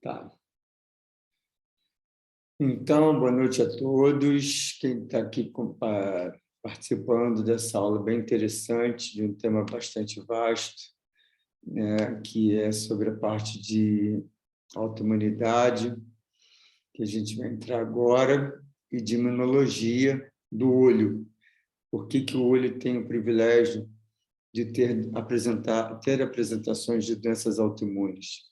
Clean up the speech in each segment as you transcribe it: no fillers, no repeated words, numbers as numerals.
Tá. Então, boa noite a todos. Quem está aqui participando dessa aula bem interessante, de um tema bastante vasto, né, que é sobre a parte de autoimunidade, que a gente vai entrar agora, e de imunologia do olho. Por que o olho tem o privilégio de ter apresentações de doenças autoimunes?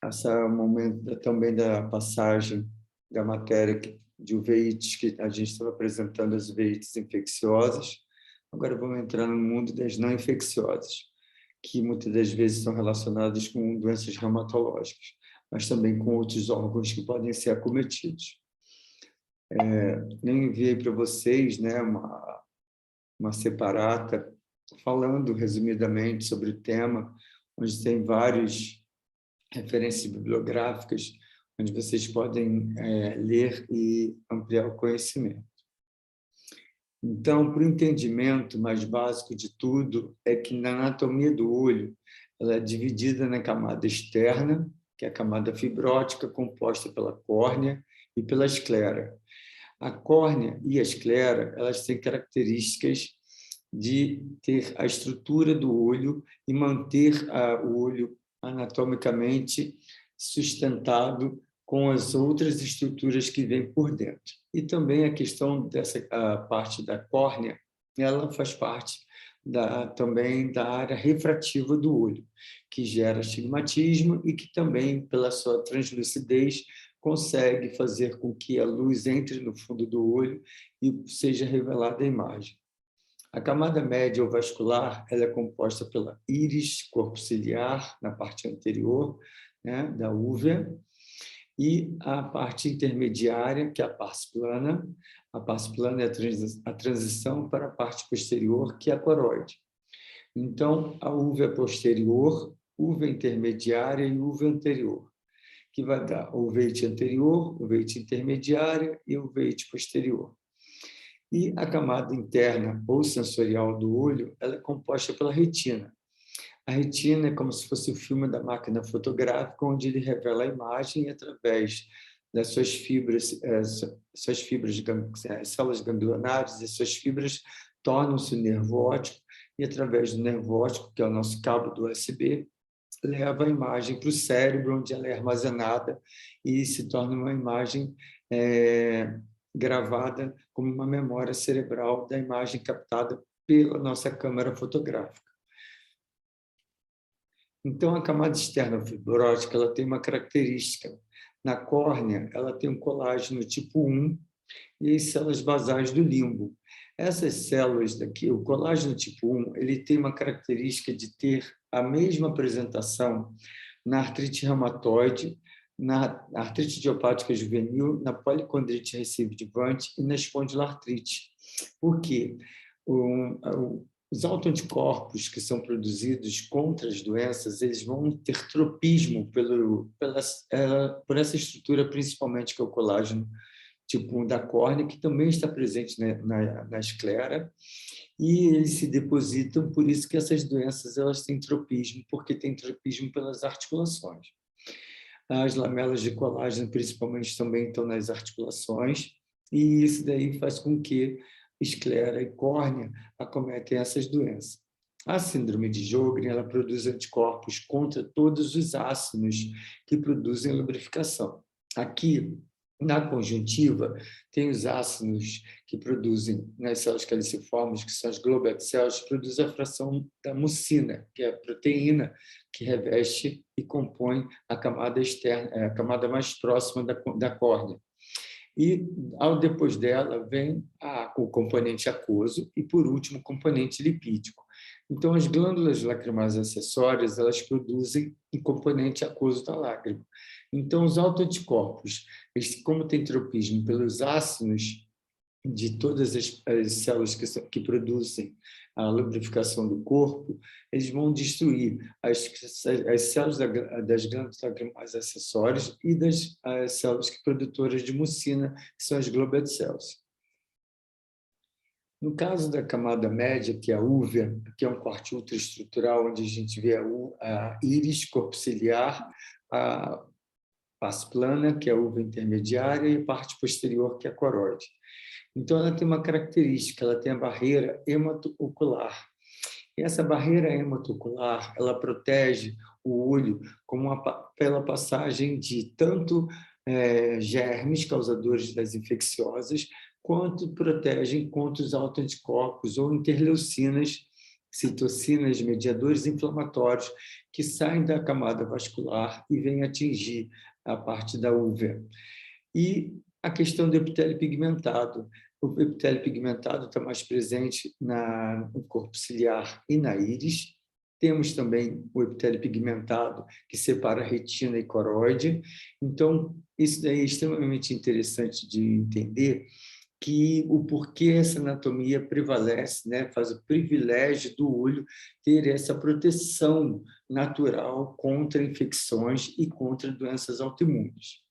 Esse é o momento também da passagem da matéria de uveites, que a gente estava apresentando as uveites infecciosas. Agora vamos entrar no mundo das não infecciosas, que muitas das vezes são relacionadas com doenças reumatológicas, mas também com outros órgãos que podem ser acometidos. Eu enviei para vocês, né, uma separata falando resumidamente sobre o tema, onde tem vários referências bibliográficas, onde vocês podem ler e ampliar o conhecimento. Então, para o entendimento mais básico de tudo, é que na anatomia do olho, ela é dividida na camada externa, que é a camada fibrótica, composta pela córnea e pela esclera. A córnea e a esclera, elas têm características de ter a estrutura do olho e manter o olho anatomicamente sustentado com as outras estruturas que vêm por dentro. E também a questão dessa parte da córnea, ela faz parte também da área refrativa do olho, que gera astigmatismo e que também, pela sua translucidez, consegue fazer com que a luz entre no fundo do olho e seja revelada a imagem. A camada média ou vascular, ela é composta pela íris, corpo ciliar, na parte anterior, né, da úvea, e a parte intermediária, que é a pars plana. A pars plana é a transição para a parte posterior, que é a coroide. Então, a úvea posterior, úvea intermediária e úvea anterior, que vai dar uveite anterior, uveite intermediária e uveite posterior. E a camada interna ou sensorial do olho, ela é composta pela retina. A retina é como se fosse o filme da máquina fotográfica, onde ele revela a imagem através das suas fibras, células ganglionares, e suas fibras tornam-se o nervo óptico, e através do nervo óptico, que é o nosso cabo do USB, leva a imagem para o cérebro, onde ela é armazenada e se torna uma imagem gravada como uma memória cerebral da imagem captada pela nossa câmera fotográfica. Então, a camada externa fibrótica, ela tem uma característica. Na córnea, ela tem um colágeno tipo 1 e as células basais do limbo. Essas células daqui, o colágeno tipo 1, ele tem uma característica de ter a mesma apresentação na artrite reumatoide, na artrite idiopática juvenil, na policondrite recidivante e na espondilartrite. Por quê? Os autoanticorpos que são produzidos contra as doenças, eles vão ter tropismo por essa estrutura, principalmente, que é o colágeno tipo 1 da córnea, que também está presente na esclera, e eles se depositam, por isso que essas doenças elas têm tropismo, porque tem tropismo pelas articulações. As lamelas de colágeno, principalmente, também estão nas articulações, e isso daí faz com que esclera e córnea acometem essas doenças. A síndrome de Sjögren, ela produz anticorpos contra todos os ácidos que produzem lubrificação. Aqui, na conjuntiva, tem os ácidos que produzem nas células caliciformes, que são as Globet cells, que produzem a fração da mucina, que é a proteína que reveste e compõe a camada externa, a camada mais próxima da córnea. E, depois dela, vem o componente aquoso e, por último, o componente lipídico. Então, as glândulas lacrimais acessórias, elas produzem o componente aquoso da lágrima. Então, os autoanticorpos, como tem tropismo pelos ácidos de todas as células que produzem a lubrificação do corpo, eles vão destruir as células das glândulas lacrimais acessórias e das células produtoras de mucina, que são as Globet cells. No caso da camada média, que é a úvea, que é um corte ultraestrutural, onde a gente vê a íris, corpo ciliar, a face plana, que é a uva intermediária, e a parte posterior, que é a coroide. Então, ela tem uma característica, ela tem a barreira hematocular. E essa barreira hematocular, ela protege o olho pela passagem de tanto germes causadores das infecciosas, quanto protegem contra os autoanticorpos ou interleucinas, citocinas, mediadores inflamatórios que saem da camada vascular e vêm atingir a parte da úvea. E a questão do epitélio pigmentado. O epitélio pigmentado está mais presente no corpo ciliar e na íris. Temos também o epitélio pigmentado, que separa retina e coroide. Então, isso daí é extremamente interessante de entender, que o porquê essa anatomia prevalece, né? Faz o privilégio do olho ter essa proteção natural contra infecções e contra doenças autoimunes.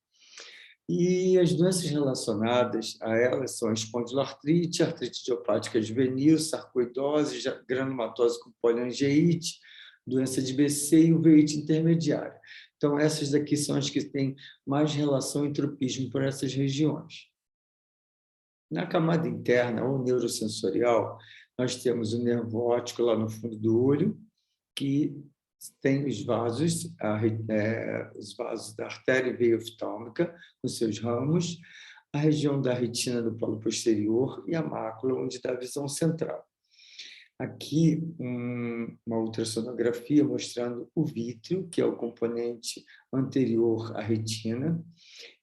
E as doenças relacionadas a elas são a espondiloartrite, artrite idiopática juvenil, sarcoidose, granulomatose com poliangeite, doença de BC e uveíte intermediária. Então, essas daqui são as que têm mais relação e tropismo por essas regiões. Na camada interna, ou neurosensorial, nós temos o nervo óptico lá no fundo do olho, que tem os vasos da artéria e veia oftálmica, com seus ramos, a região da retina do polo posterior e a mácula, onde dá a visão central. Aqui, uma ultrassonografia mostrando o vítreo, que é o componente anterior à retina.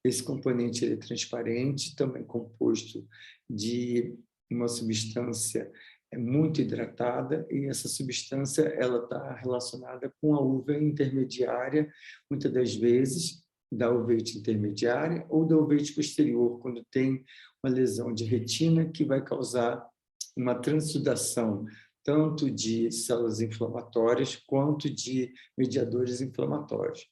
Esse componente ele é transparente, também composto de uma substância muito hidratada, e essa substância ela está relacionada com a uva intermediária, muitas das vezes da uveíte intermediária ou da uveíte posterior, quando tem uma lesão de retina que vai causar uma transsudação tanto de células inflamatórias quanto de mediadores inflamatórios.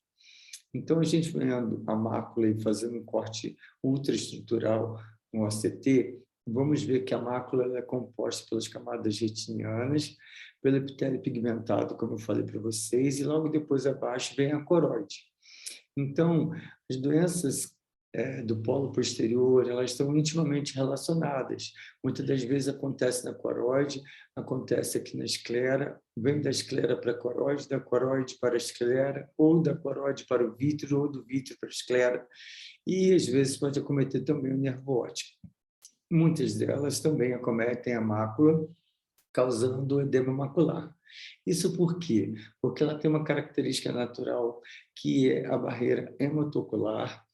Então, a gente vendo a mácula e fazendo um corte ultraestrutural no OCT, vamos ver que a mácula é composta pelas camadas retinianas, pelo epitélio pigmentado, como eu falei para vocês, e logo depois abaixo vem a coroide. Então, as doenças do polo posterior, elas estão intimamente relacionadas. Muitas das vezes acontece na coroide, acontece aqui na esclera, vem da esclera para a coroide, da coroide para a esclera, ou da coroide para o vítreo, ou do vítreo para a esclera, e às vezes pode acometer também o nervo óptico. Muitas delas também acometem a mácula, causando edema macular. Isso por quê? Porque ela tem uma característica natural, que é a barreira hematocular,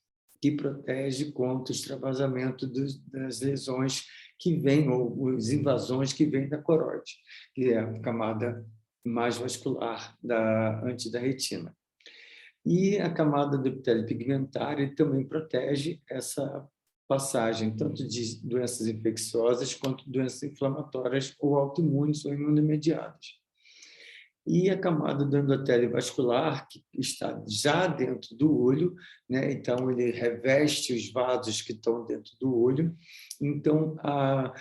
que protege contra o extravasamento das lesões que vêm, ou as invasões que vêm da coroide, que é a camada mais vascular antes da retina. E a camada do epitélio pigmentário também protege essa passagem, tanto de doenças infecciosas quanto doenças inflamatórias ou autoimunes ou imunomediadas. E a camada do endotélio vascular, que está já dentro do olho, né? Então ele reveste os vasos que estão dentro do olho. Então, a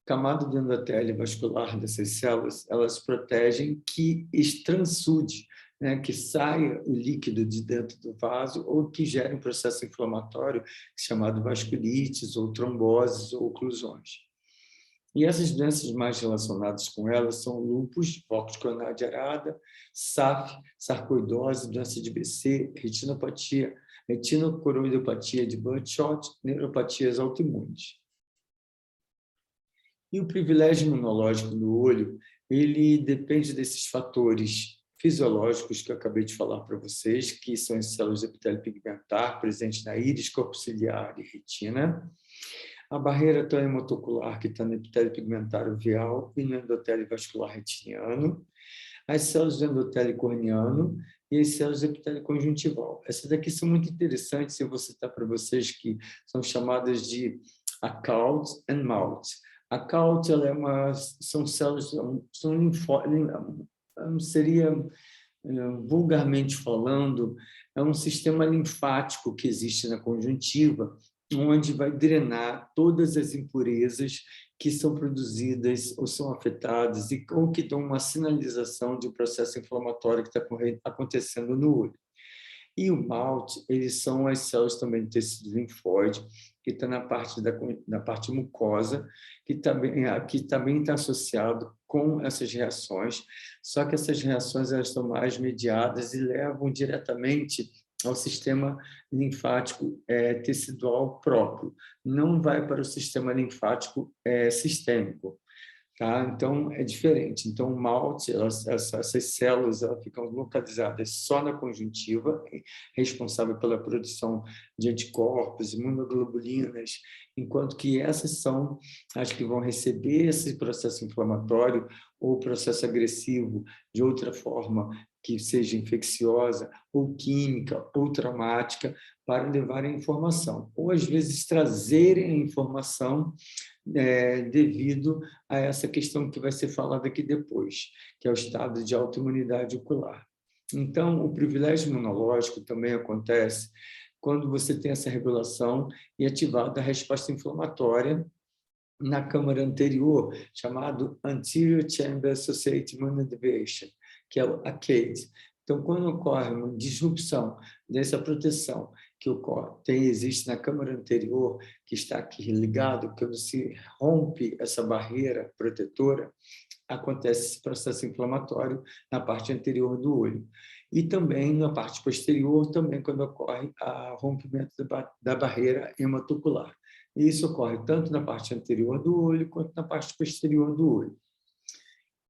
camada do endotélio vascular dessas células, elas protegem que transude, né? Que saia o líquido de dentro do vaso ou que gere um processo inflamatório chamado vasculites ou tromboses ou oclusões. E essas doenças mais relacionadas com elas são lúpus, vórtice coronária de arada, SAF, sarcoidose, doença de BC, retinopatia, retinocoroidopatia de Bloodshot, neuropatias autoimunes. E o privilégio imunológico do olho, ele depende desses fatores fisiológicos que eu acabei de falar para vocês, que são as células de epitélio pigmentar presentes na íris, corpo ciliar e retina, a barreira hematocular, que está no epitélio pigmentar uveal e no endotélio vascular retiniano, as células do endotélio corneano e as células do epitélio conjuntival. Essas daqui são muito interessantes, eu vou citar para vocês, que são chamadas de Acalt e Malt. Acalt são células, são seria, vulgarmente falando, é um sistema linfático que existe na conjuntiva, onde vai drenar todas as impurezas que são produzidas ou são afetadas ou que dão uma sinalização de um processo inflamatório que está acontecendo no olho. E o MALT, eles são as células também do tecido linfóide, que está na parte mucosa, que também está associado com essas reações, só que essas reações elas estão mais mediadas e levam diretamente ao sistema linfático tecidual próprio, não vai para o sistema linfático sistêmico. Tá? Então, é diferente. Então, o MALT, essas células ficam localizadas só na conjuntiva, responsável pela produção de anticorpos, imunoglobulinas, enquanto que essas são as que vão receber esse processo inflamatório ou processo agressivo de outra forma, que seja infecciosa, ou química, ou traumática, para levar a informação, ou às vezes trazerem a informação devido a essa questão que vai ser falada aqui depois, que é o estado de autoimunidade ocular. Então, o privilégio imunológico também acontece quando você tem essa regulação e ativada a resposta inflamatória na câmara anterior, chamado Anterior Chamber Associated Immunodeficiency, que é o ACADE. Então, quando ocorre uma disrupção dessa proteção que existe na câmara anterior, que está aqui ligado, quando se rompe essa barreira protetora, acontece esse processo inflamatório na parte anterior do olho. E também na parte posterior, também quando ocorre o rompimento da barreira hematocular. E isso ocorre tanto na parte anterior do olho quanto na parte posterior do olho.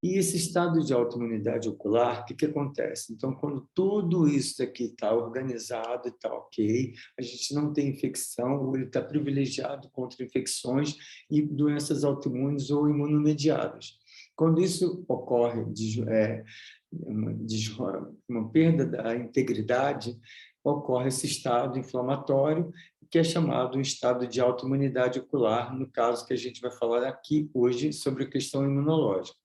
E esse estado de autoimunidade ocular, o que acontece? Então, quando tudo isso aqui está organizado e está ok, a gente não tem infecção, o olho está privilegiado contra infecções e doenças autoimunes ou imunomediadas. Quando isso ocorre, uma perda da integridade, ocorre esse estado inflamatório, que é chamado um estado de autoimunidade ocular, no caso que a gente vai falar aqui hoje sobre a questão imunológica.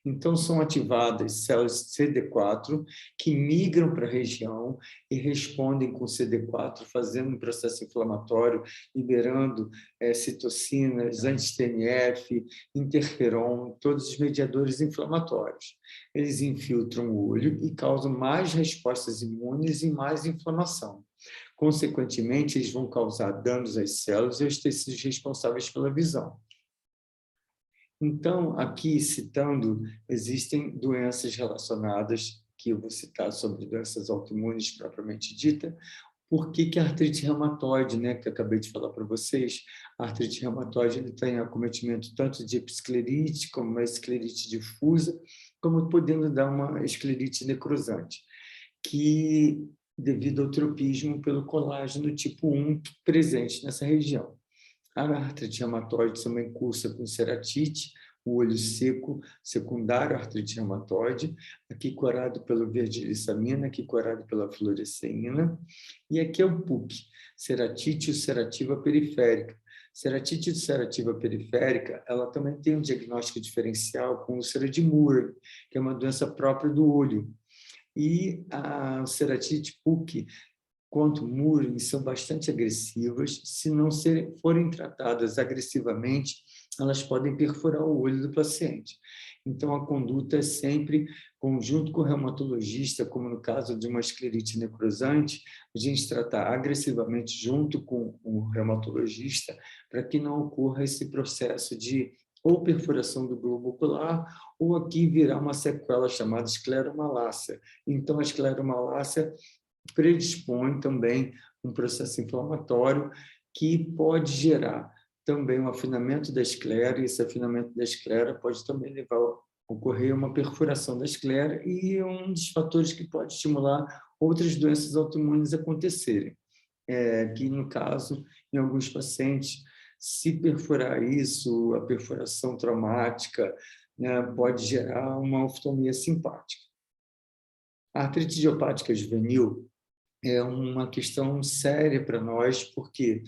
Então, são ativadas células CD4 que migram para a região e respondem com CD4, fazendo um processo inflamatório, liberando citocinas, anti-TNF, interferon, todos os mediadores inflamatórios. Eles infiltram o olho e causam mais respostas imunes e mais inflamação. Consequentemente, eles vão causar danos às células e aos tecidos responsáveis pela visão. Então, aqui citando, existem doenças relacionadas, que eu vou citar sobre doenças autoimunes propriamente dita. Por que a artrite reumatoide, né, que eu acabei de falar para vocês, a artrite reumatoide ele tem acometimento tanto de esclerite, como uma esclerite difusa, como podendo dar uma esclerite necrosante, que devido ao tropismo pelo colágeno tipo 1 presente nessa região. A artrite reumatoide também cursa com ceratite, o olho seco, secundário à artrite reumatoide, aqui curado pelo verdilissamina, aqui curado pela fluoresceína, e aqui é o PUC, ceratite ulcerativa periférica. Ceratite ulcerativa periférica, ela também tem um diagnóstico diferencial com úlcera de Murray, que é uma doença própria do olho. E a ceratite PUC quanto Murray são bastante agressivas. Se não forem tratadas agressivamente, elas podem perfurar o olho do paciente. Então, a conduta é sempre conjunto com o reumatologista, como no caso de uma esclerite necrosante, a gente tratar agressivamente junto com o reumatologista para que não ocorra esse processo de ou perfuração do globo ocular, ou aqui virar uma sequela chamada escleromalácia. Então, a escleromalácia predispõe também um processo inflamatório que pode gerar também um afinamento da esclera, e esse afinamento da esclera pode também levar a ocorrer uma perfuração da esclera e é um dos fatores que pode estimular outras doenças autoimunes a acontecerem. Que, no caso, em alguns pacientes, se perfurar isso, a perfuração traumática, né, pode gerar uma oftalmia simpática. A artrite idiopática juvenil é uma questão séria para nós, porque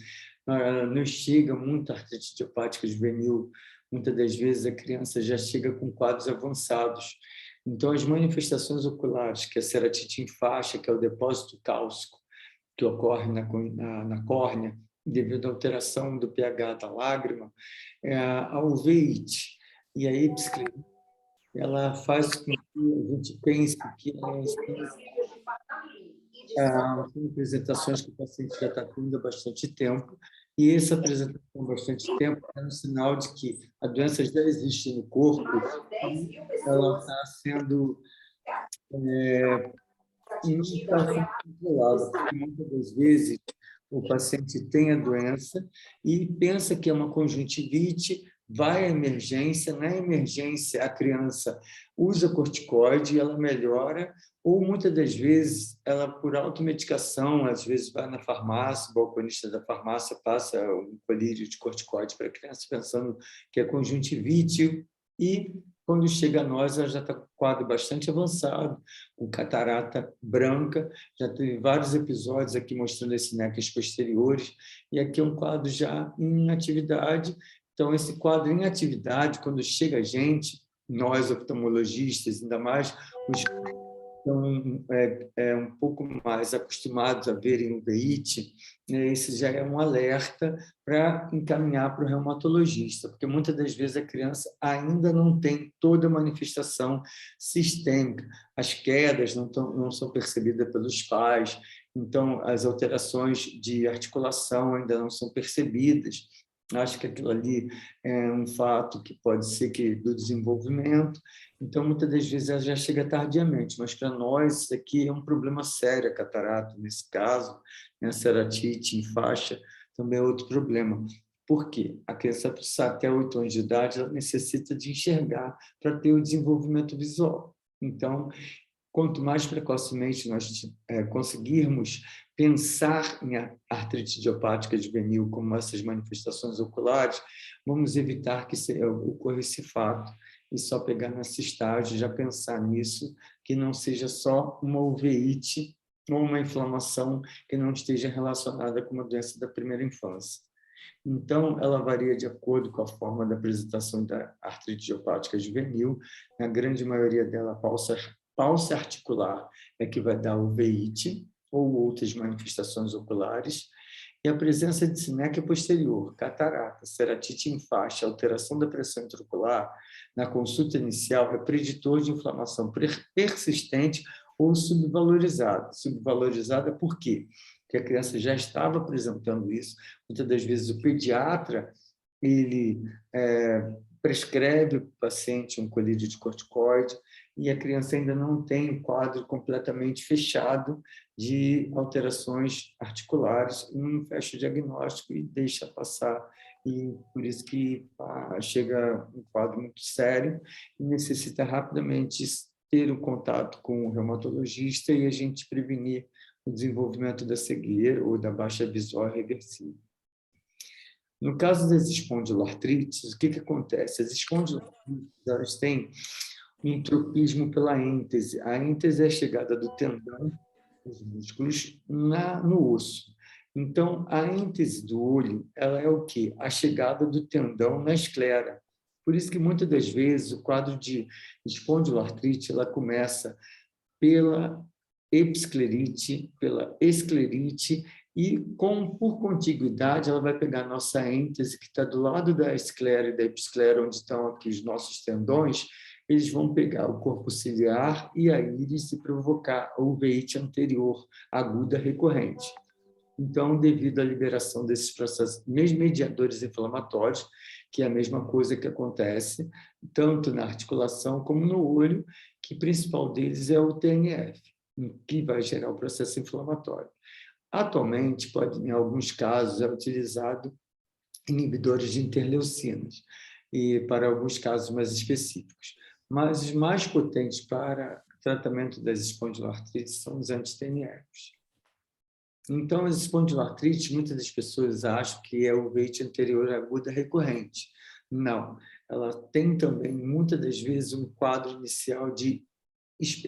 nos chega muita artrite idiopática juvenil, muitas das vezes a criança já chega com quadros avançados. Então, as manifestações oculares, que é a ceratite em faixa, que é o depósito cálcico, que ocorre na córnea, devido à alteração do pH da lágrima, a uveíte. E a epiclerite, ela faz com que a gente pense que são apresentações que o paciente já está tendo há bastante tempo, e essa apresentação há bastante tempo é um sinal de que a doença já existe no corpo e ela está sendo não está sendo controlada, porque muitas das vezes o paciente tem a doença e pensa que é uma conjuntivite, vai à emergência, na emergência a criança usa corticoide e ela melhora, ou muitas das vezes ela, por automedicação, às vezes vai na farmácia, o balconista da farmácia passa um colírio de corticoide para a criança pensando que é conjuntivite e quando chega a nós, ela já está com um quadro bastante avançado, com catarata branca, já teve vários episódios aqui mostrando esse nécleos posteriores, e aqui é um quadro já em atividade. Então, esse quadro em atividade, quando chega a gente, nós oftalmologistas, ainda mais os estão um pouco mais acostumados a verem uveíte, né, esse já é um alerta para encaminhar para o reumatologista, porque muitas das vezes a criança ainda não tem toda a manifestação sistêmica, as quedas não são percebidas pelos pais, então as alterações de articulação ainda não são percebidas. Acho que aquilo ali é um fato que pode ser que do desenvolvimento, então, muitas das vezes, ela já chega tardiamente, mas para nós isso aqui é um problema sério, a catarata, nesse caso, né? A ceratite em faixa também é outro problema. Por quê? A criança, até 8 anos de idade, ela necessita de enxergar para ter o desenvolvimento visual. Então, quanto mais precocemente nós conseguirmos pensar em artrite idiopática juvenil como essas manifestações oculares, vamos evitar que ocorra esse fato e só pegar nesse estágio, já pensar nisso, que não seja só uma uveíte ou uma inflamação que não esteja relacionada com uma doença da primeira infância. Então, ela varia de acordo com a forma da apresentação da artrite idiopática juvenil. Na grande maioria dela, pálsia articular é que vai dar uveíte ou outras manifestações oculares. E a presença de sinéquia posterior, catarata, ceratite em faixa, alteração da pressão intraocular, na consulta inicial, é preditor de inflamação persistente ou subvalorizada. Subvalorizada por quê? Porque a criança já estava apresentando isso. Muitas das vezes o pediatra ele prescreve para o paciente um colírio de corticoide e a criança ainda não tem o quadro completamente fechado de alterações articulares, não fecha o diagnóstico e deixa passar. E por isso que chega um quadro muito sério e necessita rapidamente ter um contato com o reumatologista e a gente prevenir o desenvolvimento da cegueira ou da baixa visual reversível. No caso das espondiloartrites, o que acontece? As espondiloartrites elas têm um tropismo pela êntese. A êntese é a chegada do tendão, os músculos, no osso. Então, a êntese do olho ela é o quê? A chegada do tendão na esclera. Por isso que, muitas das vezes, o quadro de espondiloartrite ela começa pela episclerite, pela esclerite, e por contiguidade ela vai pegar a nossa êntese, que está do lado da esclera e da episclera, onde estão aqui os nossos tendões, eles vão pegar o corpo ciliar e a íris e provocar a uveíte anterior aguda recorrente. Então, devido à liberação desses processos, mesmo mediadores inflamatórios, que é a mesma coisa que acontece tanto na articulação como no olho, que o principal deles é o TNF, que vai gerar o processo inflamatório. Atualmente, em alguns casos, é utilizado inibidores de interleucinas, e para alguns casos mais específicos. Mas os mais potentes para tratamento das espondiloartrites são os anti-TNFs. Então, as espondiloartrites, muitas das pessoas acham que é uveíte anterior aguda recorrente. Não, ela tem também, muitas das vezes, um quadro inicial de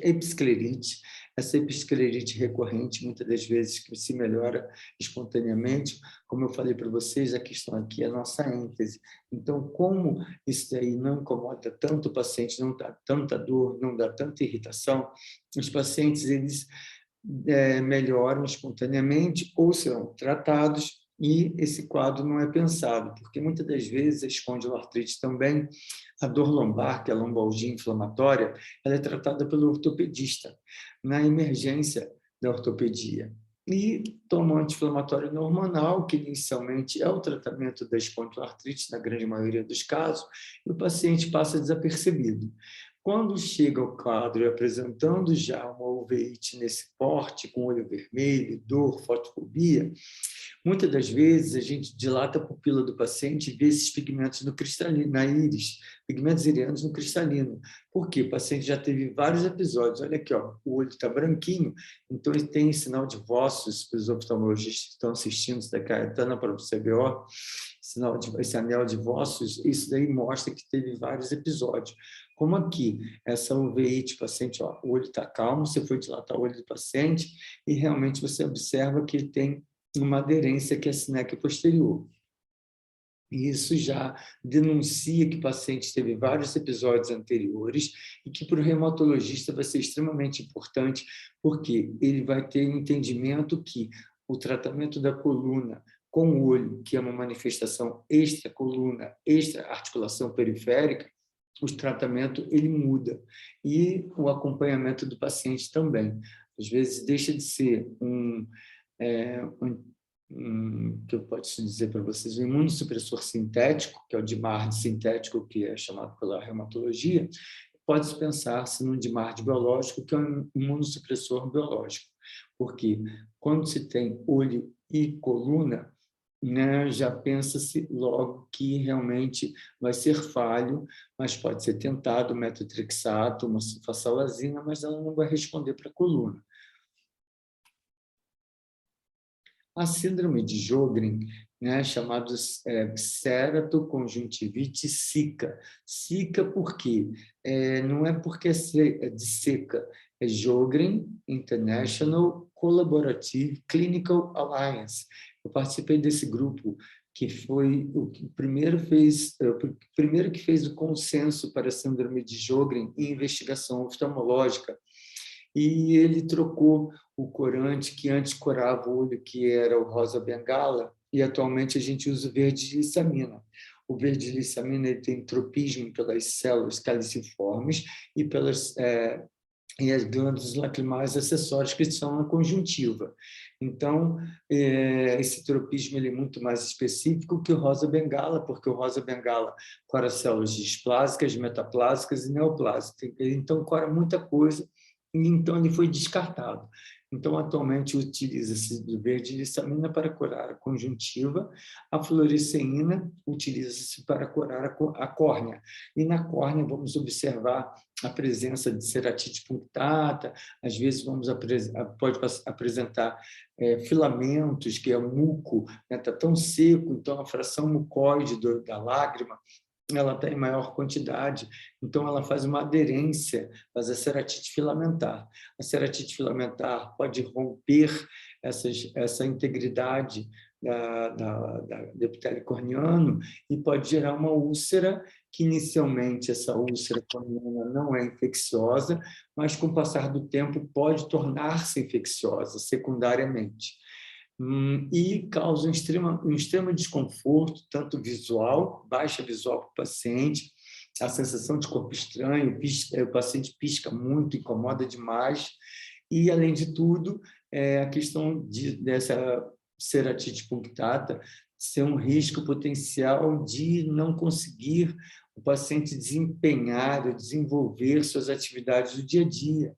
episclerite. Essa episclerite recorrente, muitas das vezes, que se melhora espontaneamente. Como eu falei para vocês, a questão aqui é a nossa êntese. Então, como isso aí não incomoda tanto o paciente, não dá tanta dor, não dá tanta irritação, os pacientes, eles melhoram espontaneamente ou serão tratados e esse quadro não é pensado, porque muitas das vezes a espondiloartrite também, a dor lombar, que é a lombalgia inflamatória, ela é tratada pelo ortopedista, na emergência da ortopedia. E toma um anti-inflamatório não hormonal, que inicialmente é o tratamento da espondiloartrite, na grande maioria dos casos, e o paciente passa desapercebido. Quando chega ao quadro apresentando já uma uveíte nesse porte, com olho vermelho, dor, fotofobia, muitas das vezes a gente dilata a pupila do paciente e vê esses pigmentos no cristalino, na íris, pigmentos irianos no cristalino. Por quê? O paciente já teve vários episódios. Olha aqui, ó, o olho está branquinho, então ele tem sinal de Vossos, para os oftalmologistas que estão assistindo, isso daqui está na própria CBO, esse anel de Vossos, isso daí mostra que teve vários episódios. Como aqui, essa uveíte, paciente, ó, o olho está calmo, você foi dilatar o olho do paciente e realmente você observa que ele tem uma aderência que é a sinéquia posterior. E isso já denuncia que o paciente teve vários episódios anteriores e que para o reumatologista vai ser extremamente importante, porque ele vai ter um entendimento que o tratamento da coluna com o olho, que é uma manifestação extra-coluna, extra-articulação periférica, o tratamento ele muda. E o acompanhamento do paciente também. Às vezes deixa de ser que eu posso dizer para vocês, um imunossupressor sintético, que é o DMARD sintético, que é chamado pela reumatologia, pode-se pensar-se num DMARD biológico, que é um imunossupressor biológico, porque quando se tem olho e coluna, né, já pensa-se logo que realmente vai ser falho, mas pode ser tentado metotrexato, uma sulfasalazina, mas ela não vai responder para a coluna. A síndrome de Sjögren, né, chamado ceratoconjuntivite sica. Sica por quê? Não é porque é de seca, é Sjögren International Collaborative Clinical Alliance. Eu participei desse grupo, que foi o que primeiro que fez o consenso para a síndrome de Sjögren em investigação oftalmológica, e ele trocou o corante que antes corava o olho, que era o rosa bengala, e atualmente a gente usa o verde de lissamina. O verde de lissamina ele tem tropismo pelas células caliciformes e e as glândulas lacrimais acessórias que estão na conjuntiva. Então, esse tropismo ele é muito mais específico que o rosa bengala, porque o rosa bengala cora células displásicas, metaplásicas e neoplásicas. Então, cora muita coisa, e então ele foi descartado. Então, atualmente, utiliza-se do verde lissamina para curar a conjuntiva, a fluoresceína utiliza-se para curar a córnea. E na córnea, vamos observar a presença de ceratite punctata, às vezes pode apresentar filamentos, que é muco, está tão seco, então a fração mucoide da lágrima ela está em maior quantidade, então ela faz uma aderência, faz a ceratite filamentar. A ceratite filamentar pode romper essa integridade do epitélio corneano e pode gerar uma úlcera, que inicialmente essa úlcera corneana não é infecciosa, mas com o passar do tempo pode tornar-se infecciosa secundariamente. E causa um extremo desconforto, tanto visual, baixa visual para o paciente, a sensação de corpo estranho, o paciente pisca muito, incomoda demais, e, além de tudo, a questão dessa ceratite punctata ser um risco potencial de não conseguir o paciente desempenhar ou desenvolver suas atividades do dia a dia.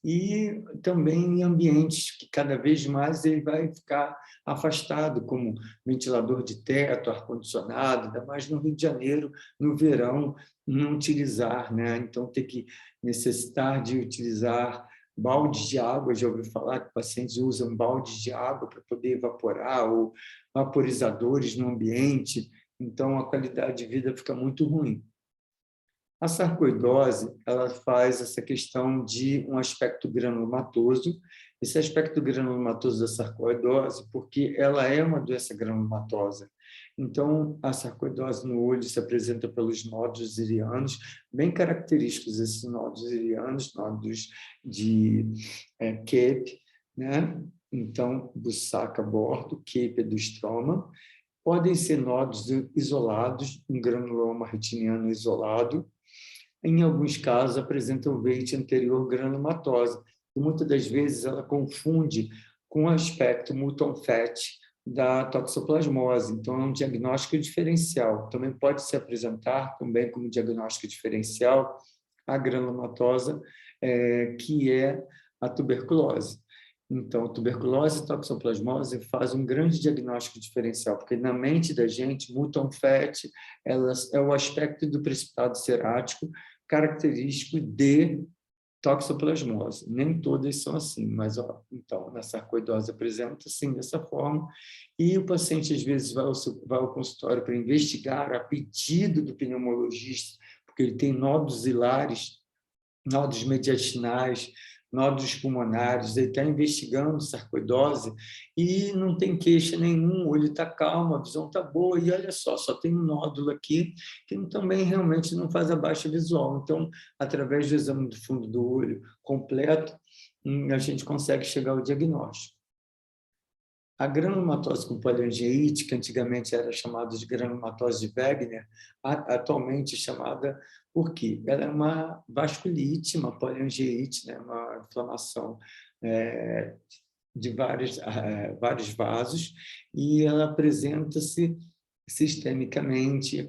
E também em ambientes que cada vez mais ele vai ficar afastado, como ventilador de teto, ar-condicionado, ainda mais no Rio de Janeiro, no verão, não utilizar, né? Então, ter que necessitar de utilizar baldes de água, já ouvi falar que pacientes usam baldes de água para poder evaporar, ou vaporizadores no ambiente, então a qualidade de vida fica muito ruim. A sarcoidose, ela faz essa questão de um aspecto granulomatoso, esse aspecto granulomatoso da sarcoidose, porque ela é uma doença granulomatosa. Então, a sarcoidose no olho se apresenta pelos nódulos irianos, bem característicos esses nódulos irianos, nódulos de Kep, né? então, Bussaca bordo, Keeper do estroma, podem ser nodos isolados, um granuloma retiniano isolado. Em alguns casos, apresentam veite anterior granulomatose. E muitas das vezes ela confunde com o aspecto Multon Fett da toxoplasmose. Então, é um diagnóstico diferencial. Também pode se apresentar também como diagnóstico diferencial a granulomatosa, que é a tuberculose. Então, tuberculose e toxoplasmose faz um grande diagnóstico diferencial, porque na mente da gente, Multon Fett é o aspecto do precipitado serático característico de toxoplasmose. Nem todas são assim, mas então, na sarcoidose apresenta sim dessa forma, e o paciente às vezes vai ao consultório para investigar a pedido do pneumologista, porque ele tem nódulos hilares, nódulos mediastinais, nódulos pulmonares, ele está investigando sarcoidose e não tem queixa nenhum, o olho está calmo, a visão está boa, e olha só tem um nódulo aqui que também realmente não faz a baixa visual. Então, através do exame do fundo do olho completo, a gente consegue chegar ao diagnóstico. A granulomatose com poliangeite, que antigamente era chamada de granulomatose de Wegener, atualmente é chamada por quê? Ela é uma vasculite, uma poliangeite, né? Uma inflamação de vários vasos, e ela apresenta-se sistemicamente,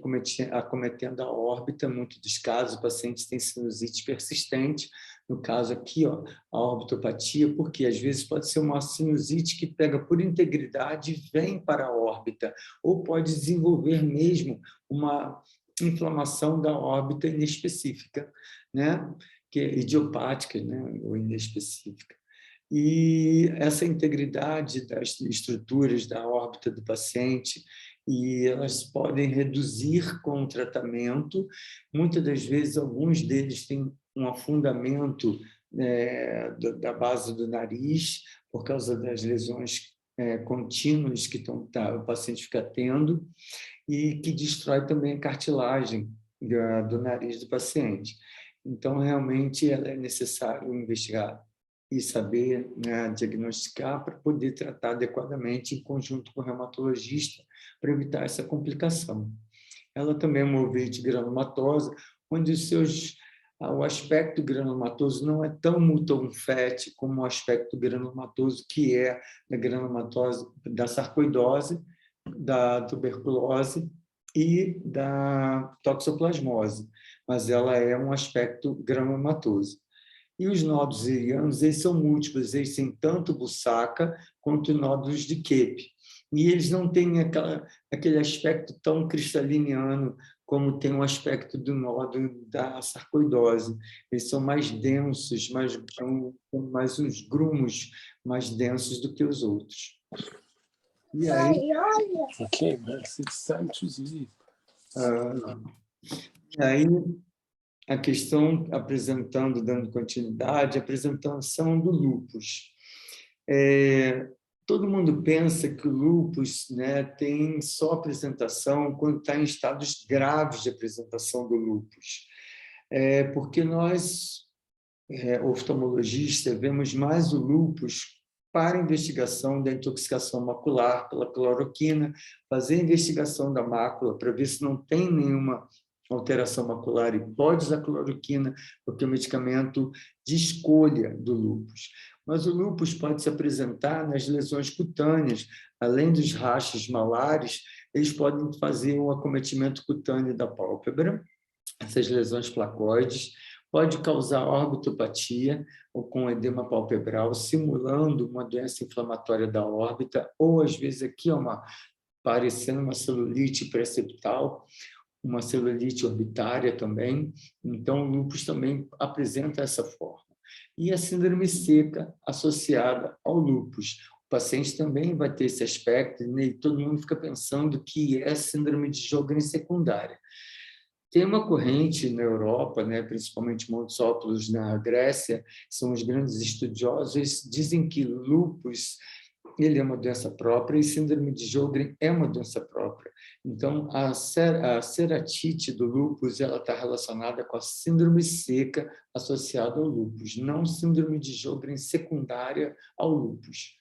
acometendo a órbita. Em muitos dos casos, o paciente tem sinusite persistente. No caso aqui, a orbitopatia, porque às vezes pode ser uma sinusite que pega por integridade e vem para a órbita, ou pode desenvolver mesmo uma inflamação da órbita inespecífica, né? Que é idiopática, né? Ou inespecífica. E essa integridade das estruturas da órbita do paciente, e elas podem reduzir com o tratamento. Muitas das vezes, alguns deles têm um afundamento da base do nariz, por causa das lesões contínuas que o paciente fica tendo, e que destrói também a cartilagem do nariz do paciente. Então, realmente, é necessário investigar e saber, né, diagnosticar para poder tratar adequadamente em conjunto com o reumatologista para evitar essa complicação. Ela também é uma ovite granulomatosa, onde o aspecto granulomatoso não é tão Multon Fett como o aspecto granulomatoso que é da granulomatose, da sarcoidose, da tuberculose e da toxoplasmose, mas ela é um aspecto granulomatoso. E os nódulos irianos, eles são múltiplos, eles têm tanto Bussaca quanto nódulos de Kepp. E eles não têm aquele aspecto tão cristaliniano como tem o aspecto do nódulo da sarcoidose. Eles são mais densos, mais uns grumos mais densos do que os outros. E aí... Ok, mas it's time to sleep. E aí, a questão, dando continuidade, a apresentação do lúpus. Todo mundo pensa que o lúpus, né, tem só apresentação quando está em estados graves de apresentação do lúpus. Porque nós, oftalmologistas, vemos mais o lúpus para investigação da intoxicação macular pela cloroquina, fazer a investigação da mácula para ver se não tem nenhuma alteração macular, e pode usar cloroquina, porque é o medicamento de escolha do lúpus. Mas o lúpus pode se apresentar nas lesões cutâneas, além dos rachos malares, eles podem fazer um acometimento cutâneo da pálpebra, essas lesões placoides, pode causar orbitopatia, ou com edema palpebral, simulando uma doença inflamatória da órbita, ou às vezes aqui parecendo uma celulite pré-septal, uma celulite orbitária também. Então, o lúpus também apresenta essa forma. E a síndrome seca associada ao lúpus. O paciente também vai ter esse aspecto, e todo mundo fica pensando que é síndrome de Sjögren secundária. Tem uma corrente na Europa, né, principalmente Montesopoulos na Grécia, são os grandes estudiosos, dizem que lúpus ele é uma doença própria e síndrome de Sjögren é uma doença própria. Então, a ceratite do lúpus está relacionada com a síndrome seca associada ao lúpus, não síndrome de Sjögren secundária ao lúpus.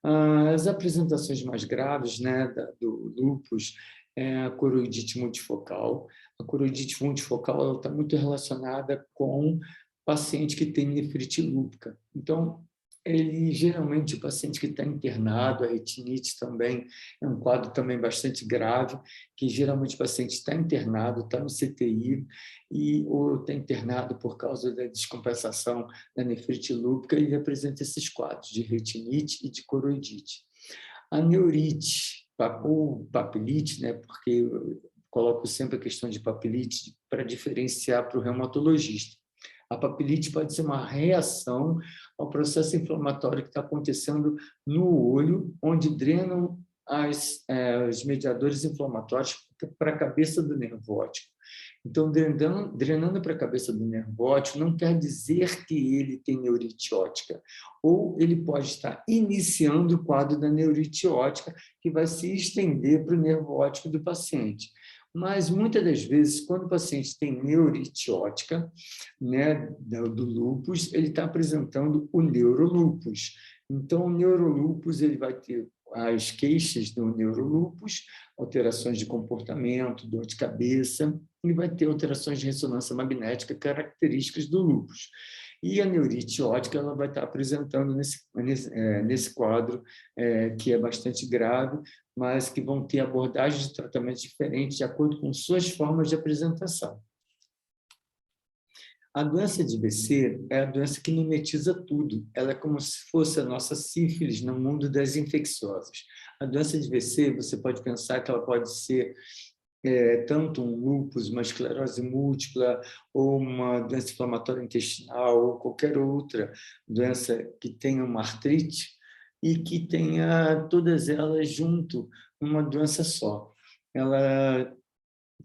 As apresentações mais graves, né, do lúpus é a coroidite multifocal. A coroidite multifocal está muito relacionada com paciente que tem nefrite lúpica. Então, geralmente, o paciente que está internado, a retinite também é um quadro também bastante grave, que geralmente o paciente está internado, está no CTI, ou está internado por causa da descompensação da nefrite lúpica e apresenta esses quadros de retinite e de coroidite. A neurite, ou papilite, né, porque eu coloco sempre a questão de papilite para diferenciar para o reumatologista. A papilite pode ser uma reação ao processo inflamatório que está acontecendo no olho, onde drenam os mediadores inflamatórios para a cabeça do nervo óptico. Então, drenando para a cabeça do nervo óptico não quer dizer que ele tem neurite óptica, ou ele pode estar iniciando o quadro da neurite óptica, que vai se estender para o nervo óptico do paciente. Mas, muitas das vezes, quando o paciente tem neurite óptica, né, do lúpus, ele está apresentando o neurolúpus. Então, o neurolúpus ele vai ter as queixas do neurolúpus, alterações de comportamento, dor de cabeça, e vai ter alterações de ressonância magnética características do lúpus. E a neurite óptica ela vai estar apresentando nesse quadro, que é bastante grave, mas que vão ter abordagens de tratamento diferentes de acordo com suas formas de apresentação. A doença de BC é a doença que mimetiza tudo. Ela é como se fosse a nossa sífilis no mundo das infecciosas. A doença de BC, você pode pensar que ela pode ser tanto um lúpus, uma esclerose múltipla, ou uma doença inflamatória intestinal, ou qualquer outra doença que tenha uma artrite, e que tenha todas elas junto numa doença só. Ela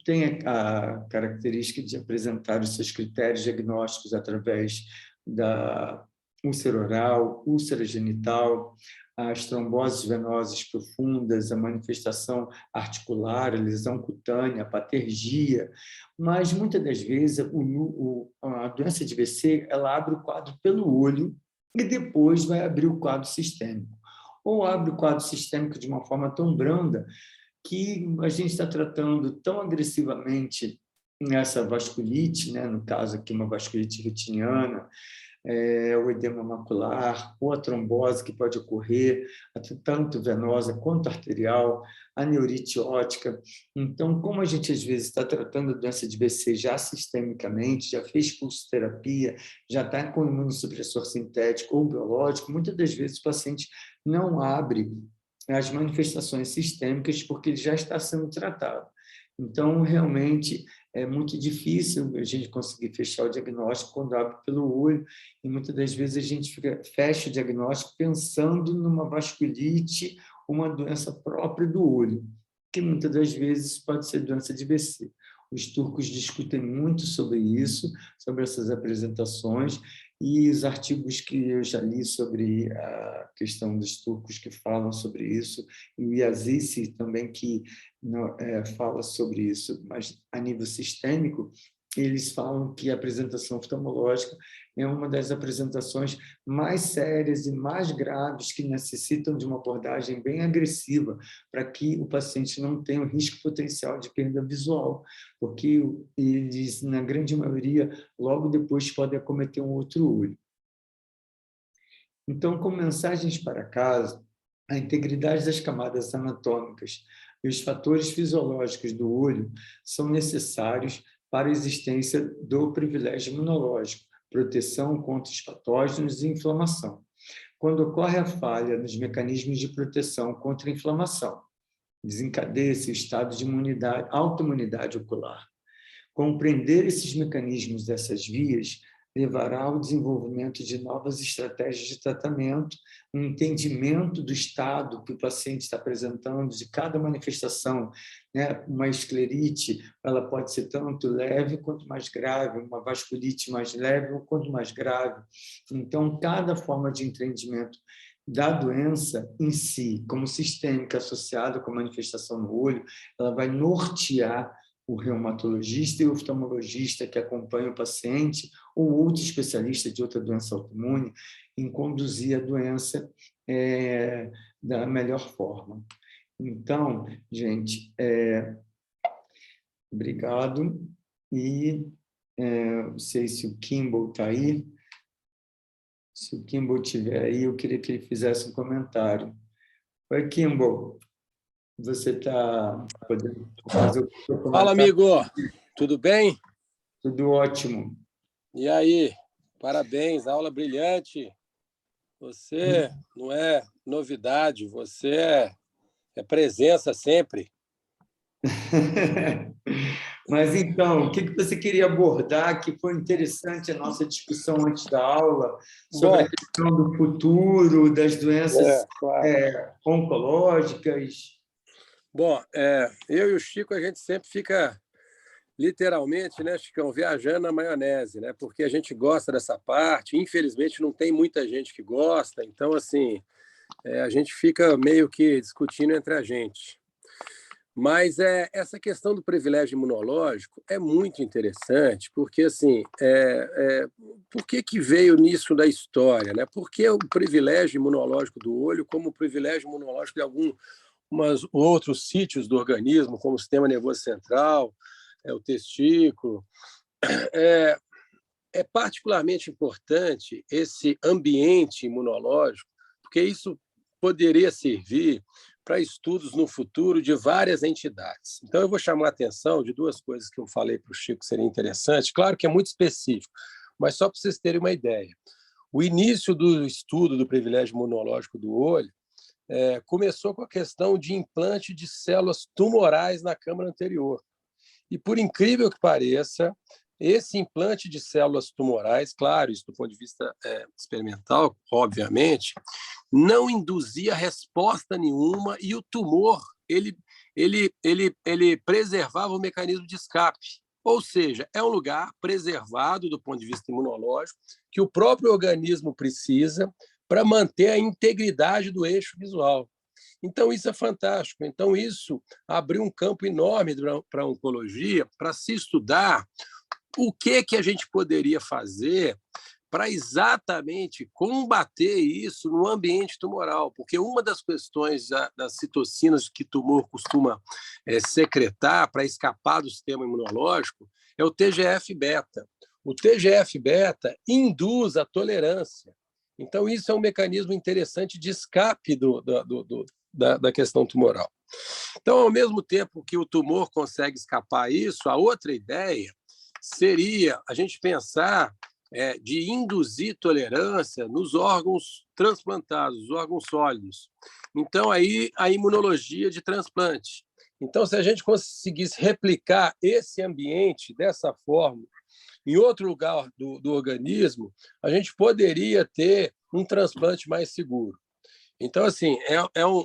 tem a característica de apresentar os seus critérios diagnósticos através da úlcera oral, úlcera genital, as tromboses venosas profundas, a manifestação articular, a lesão cutânea, a patergia, mas muitas das vezes a doença de BC ela abre o quadro pelo olho e depois vai abrir o quadro sistêmico. Ou abre o quadro sistêmico de uma forma tão branda que a gente está tratando tão agressivamente essa vasculite, né? No caso aqui uma vasculite retiniana, o edema macular, ou a trombose que pode ocorrer, tanto venosa quanto arterial, a neurite óptica. Então, como a gente às vezes está tratando a doença de BC já sistemicamente, já fez pulsoterapia, já está com imunossupressor sintético ou biológico, muitas das vezes o paciente não abre as manifestações sistêmicas porque ele já está sendo tratado. Então, realmente, é muito difícil a gente conseguir fechar o diagnóstico quando abre pelo olho, e muitas das vezes a gente fecha o diagnóstico pensando numa vasculite, uma doença própria do olho, que muitas das vezes pode ser doença de BC. Os turcos discutem muito sobre isso, sobre essas apresentações, e os artigos que eu já li sobre a questão dos turcos que falam sobre isso, e o Yazisi também, que fala sobre isso, mas a nível sistêmico, eles falam que a apresentação oftalmológica é uma das apresentações mais sérias e mais graves que necessitam de uma abordagem bem agressiva para que o paciente não tenha o risco potencial de perda visual, porque eles, na grande maioria, logo depois podem acometer um outro olho. Então, como mensagens para casa, a integridade das camadas anatômicas e os fatores fisiológicos do olho são necessários para a existência do privilégio imunológico, proteção contra os patógenos e inflamação. Quando ocorre a falha nos mecanismos de proteção contra a inflamação, desencadeia-se o estado de autoimunidade ocular. Compreender esses mecanismos dessas vias levará ao desenvolvimento de novas estratégias de tratamento, um entendimento do estado que o paciente está apresentando, de cada manifestação, né? Uma esclerite, ela pode ser tanto leve quanto mais grave, uma vasculite mais leve quanto mais grave. Então, cada forma de entendimento da doença em si, como sistêmica associada com a manifestação no olho, ela vai nortear o reumatologista e o oftalmologista que acompanha o paciente, ou outro especialista de outra doença autoimune, em conduzir a doença da melhor forma. Então, gente, obrigado. E não sei se o Kimball está aí. Se o Kimball estiver aí, eu queria que ele fizesse um comentário. Oi, Kimball. Você está podendo fazer o seu Fala, comentário? amigo. Tudo bem? Tudo ótimo. E aí? Parabéns, aula brilhante. Você não é novidade, você é presença sempre. Mas, então, o que você queria abordar que foi interessante a nossa discussão antes da aula sobre a Bom, questão do futuro, das doenças claro. oncológicas? Bom, eu e o Chico, a gente sempre fica, literalmente, né, Chicão, viajando na maionese, né? Porque a gente gosta dessa parte. Infelizmente, não tem muita gente que gosta. Então, assim, a gente fica meio que discutindo entre a gente. Mas essa questão do privilégio imunológico é muito interessante, porque, assim, por que veio nisso da história? Né? Por que o privilégio imunológico do olho como o privilégio imunológico de alguns outros sítios do organismo, como o sistema nervoso central, o testículo? É, é particularmente importante esse ambiente imunológico, porque isso poderia servir para estudos no futuro de várias entidades. Então, eu vou chamar a atenção de duas coisas que eu falei para o Chico que seria interessante. Claro que é muito específico, mas só para vocês terem uma ideia. O início do estudo do privilégio imunológico do olho começou com a questão de implante de células tumorais na câmara anterior. E, por incrível que pareça, esse implante de células tumorais, claro, isso do ponto de vista experimental, obviamente, não induzia resposta nenhuma e o tumor ele preservava o mecanismo de escape. Ou seja, é um lugar preservado do ponto de vista imunológico que o próprio organismo precisa para manter a integridade do eixo visual. Então, isso é fantástico. Então, isso abriu um campo enorme para a oncologia, para se estudar o que a gente poderia fazer para exatamente combater isso no ambiente tumoral, porque uma das questões das citocinas que o tumor costuma secretar para escapar do sistema imunológico é o TGF-beta. O TGF-beta induz a tolerância. Então, isso é um mecanismo interessante de escape da questão tumoral. Então, ao mesmo tempo que o tumor consegue escapar isso, a outra ideia seria a gente pensar de induzir tolerância nos órgãos transplantados, os órgãos sólidos. Então, aí a imunologia de transplante. Então, se a gente conseguisse replicar esse ambiente dessa forma em outro lugar do organismo, a gente poderia ter um transplante mais seguro. Então, assim,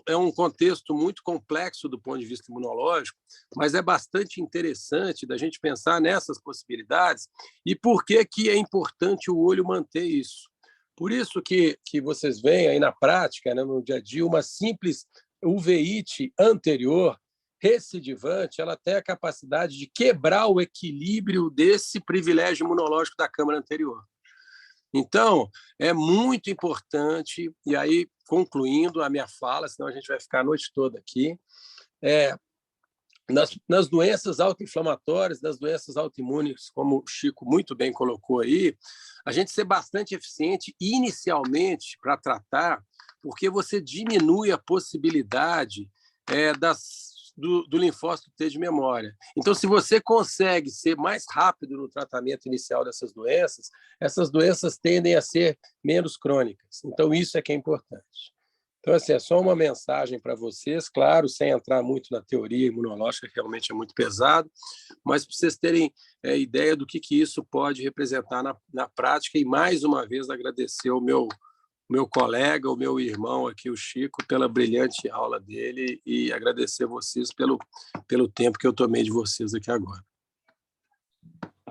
é um contexto muito complexo do ponto de vista imunológico, mas é bastante interessante da gente pensar nessas possibilidades e por que é importante o olho manter isso. Por isso que vocês veem aí na prática, né, no dia a dia, uma simples uveíte anterior, recidivante, ela tem a capacidade de quebrar o equilíbrio desse privilégio imunológico da câmara anterior. Então, é muito importante, e aí, concluindo a minha fala, senão a gente vai ficar a noite toda aqui, nas doenças autoinflamatórias, das doenças autoimunes, como o Chico muito bem colocou aí, a gente ser bastante eficiente inicialmente para tratar, porque você diminui a possibilidade do linfócito T de memória. Então, se você consegue ser mais rápido no tratamento inicial essas doenças tendem a ser menos crônicas. Então, isso é que é importante. Então, assim, é só uma mensagem para vocês, claro, sem entrar muito na teoria imunológica, que realmente é muito pesado, mas para vocês terem ideia do que isso pode representar na prática. E, mais uma vez, agradecer ao meu colega, o meu irmão aqui, o Chico, pela brilhante aula dele e agradecer a vocês pelo tempo que eu tomei de vocês aqui agora.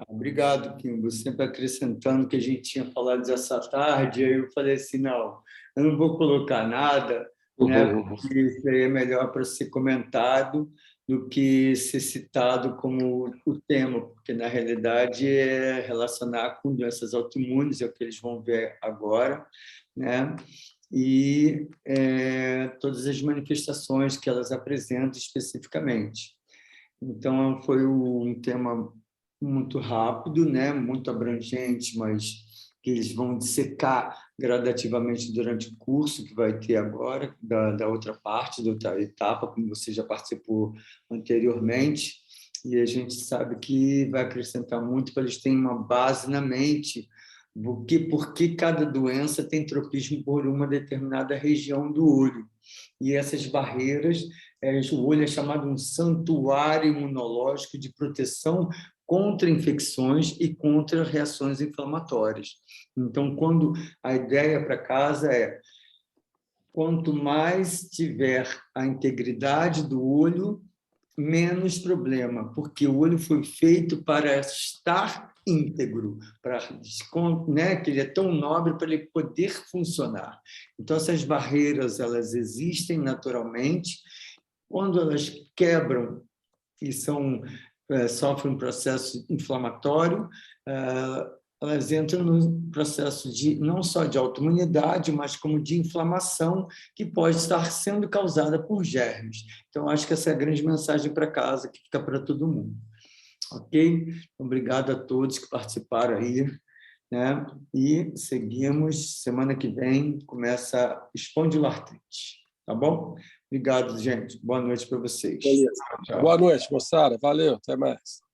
Obrigado, Kimbo. Sempre acrescentando que a gente tinha falado dessa tarde, aí eu falei assim, não, eu não vou colocar nada, né, porque isso aí é melhor para ser comentado, do que ser citado como o tema, porque, na realidade, é relacionar com doenças autoimunes, é o que eles vão ver agora, né? E todas as manifestações que elas apresentam especificamente. Então, foi um tema muito rápido, né? Muito abrangente, mas que eles vão dissecar gradativamente durante o curso que vai ter agora, da outra parte, da outra etapa, como você já participou anteriormente, e a gente sabe que vai acrescentar muito para eles terem uma base na mente, porque cada doença tem tropismo por uma determinada região do olho. E essas barreiras, o olho é chamado um santuário imunológico de proteção contra infecções e contra reações inflamatórias. Então, quando a ideia para casa é quanto mais tiver a integridade do olho, menos problema, porque o olho foi feito para estar íntegro, para, né, que ele é tão nobre para ele poder funcionar. Então, essas barreiras, elas existem naturalmente. Quando elas quebram e sofrem um processo inflamatório, elas entram no processo não só de autoimunidade, mas como de inflamação, que pode estar sendo causada por germes. Então, acho que essa é a grande mensagem para casa, que fica para todo mundo. Ok? Obrigado a todos que participaram aí, né? E seguimos. Semana que vem começa espondiloartrite. Tá bom? Obrigado, gente. Boa noite para vocês. Beleza. Tchau. Boa noite, moçada. Valeu, até mais.